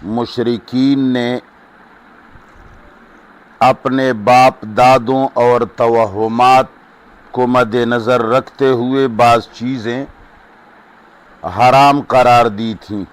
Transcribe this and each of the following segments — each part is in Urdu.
مشرکین نے اپنے باپ دادوں اور توہمات کو مد نظر رکھتے ہوئے بعض چیزیں حرام قرار دی تھیں،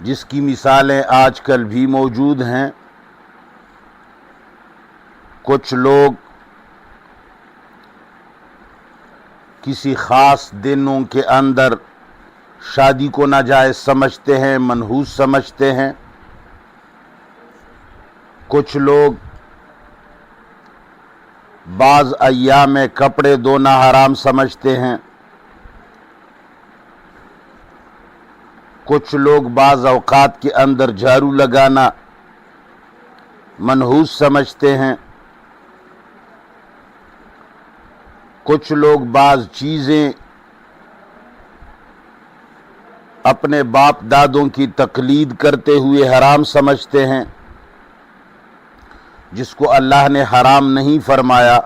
جس کی مثالیں آج کل بھی موجود ہیں۔ کچھ لوگ کسی خاص دنوں کے اندر شادی کو ناجائز سمجھتے ہیں، منحوس سمجھتے ہیں۔ کچھ لوگ بعض ایام میں کپڑے دھونا حرام سمجھتے ہیں۔ کچھ لوگ بعض اوقات کے اندر جھاڑو لگانا منحوس سمجھتے ہیں۔ کچھ لوگ بعض چیزیں اپنے باپ دادوں کی تقلید کرتے ہوئے حرام سمجھتے ہیں، جس کو اللہ نے حرام نہیں فرمایا۔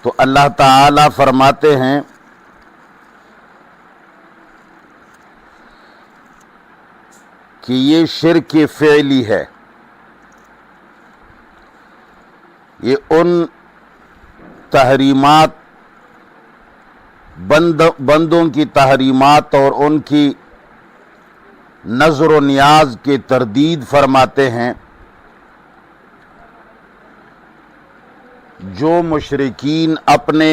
تو اللہ تعالی فرماتے ہیں کہ یہ شرک فعلی ہے، یہ ان تحریمات بندوں کی تحریمات اور ان کی نظر و نیاز کی تردید فرماتے ہیں جو مشرکین اپنے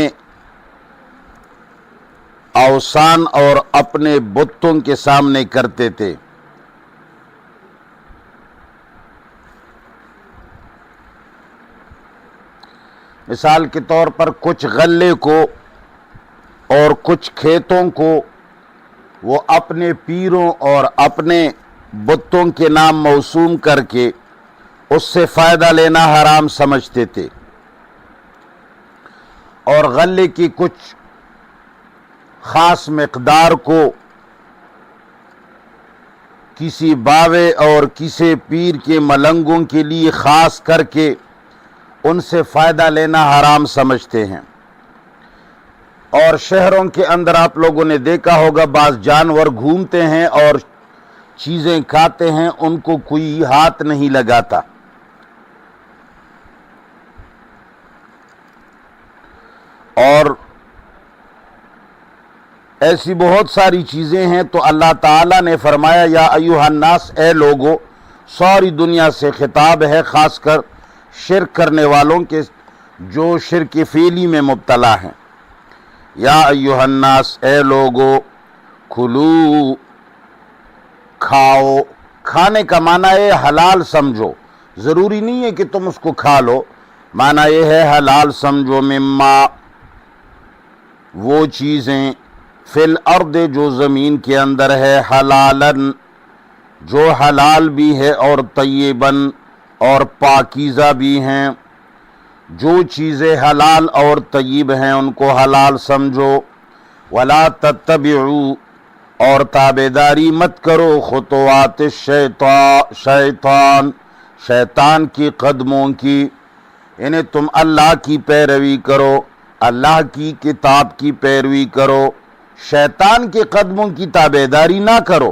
اوثان اور اپنے بتوں کے سامنے کرتے تھے۔ مثال کے طور پر کچھ غلے کو اور کچھ کھیتوں کو وہ اپنے پیروں اور اپنے بتوں کے نام موسوم کر کے اس سے فائدہ لینا حرام سمجھتے تھے، اور غلے کی کچھ خاص مقدار کو کسی باوے اور کسی پیر کے ملنگوں کے لیے خاص کر کے ان سے فائدہ لینا حرام سمجھتے ہیں۔ اور شہروں کے اندر آپ لوگوں نے دیکھا ہوگا بعض جانور گھومتے ہیں اور چیزیں کھاتے ہیں، ان کو کوئی ہاتھ نہیں لگاتا۔ اور ایسی بہت ساری چیزیں ہیں، تو اللہ تعالیٰ نے فرمایا یا ایھا الناس، اے لوگو، ساری دنیا سے خطاب ہے، خاص کر شرک کرنے والوں کے جو شرک فعلی میں مبتلا ہیں۔ یا ایھا الناس، اے لوگو، کھلو، کھاؤ۔ کھانے کا معنی ہے حلال سمجھو، ضروری نہیں ہے کہ تم اس کو کھا لو، معنی یہ ہے حلال سمجھو، مما، وہ چیزیں، فی الارض، جو زمین کے اندر ہے، حلالن، جو حلال بھی ہے، اور طیبن، اور پاکیزہ بھی ہیں۔ جو چیزیں حلال اور طیب ہیں ان کو حلال سمجھو۔ ولا تتبعوا، اور تابعداری مت کرو، خطوات شیطان کی قدموں کی، یعنی تم اللہ کی پیروی کرو، اللہ کی کتاب کی پیروی کرو، شیطان کے قدموں کی تابعداری نہ کرو۔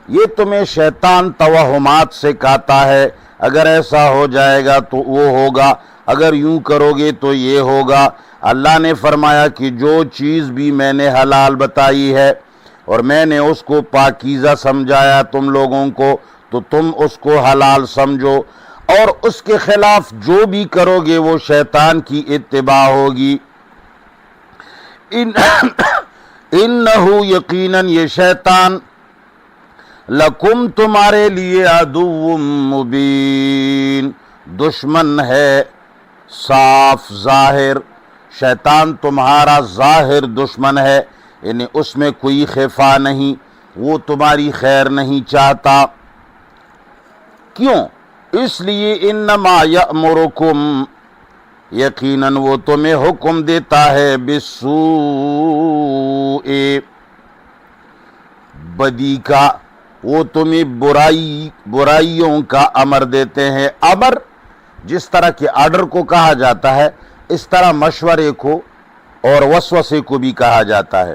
یہ تمہیں شیطان توہمات سے کہتا ہے، اگر ایسا ہو جائے گا تو وہ ہوگا، اگر یوں کرو گے تو یہ ہوگا۔ اللہ نے فرمایا کہ جو چیز بھی میں نے حلال بتائی ہے اور میں نے اس کو پاکیزہ سمجھایا تم لوگوں کو، تو تم اس کو حلال سمجھو، اور اس کے خلاف جو بھی کرو گے وہ شیطان کی اتباع ہوگی۔ انہو، یقیناً یہ شیطان، لکم، تمہارے لیے، عدو مبین، دشمن ہے صاف ظاہر۔ شیطان تمہارا ظاہر دشمن ہے، یعنی اس میں کوئی خفا نہیں، وہ تمہاری خیر نہیں چاہتا۔ کیوں؟ اس لیے انما یأمرکم، یقیناً وہ تمہیں حکم دیتا ہے، بالسوء، بدی کا، وہ تمہیں برائیوں کا امر دیتے ہیں۔ امر جس طرح کہ آرڈر کو کہا جاتا ہے، اس طرح مشورے کو اور وسوسے کو بھی کہا جاتا ہے۔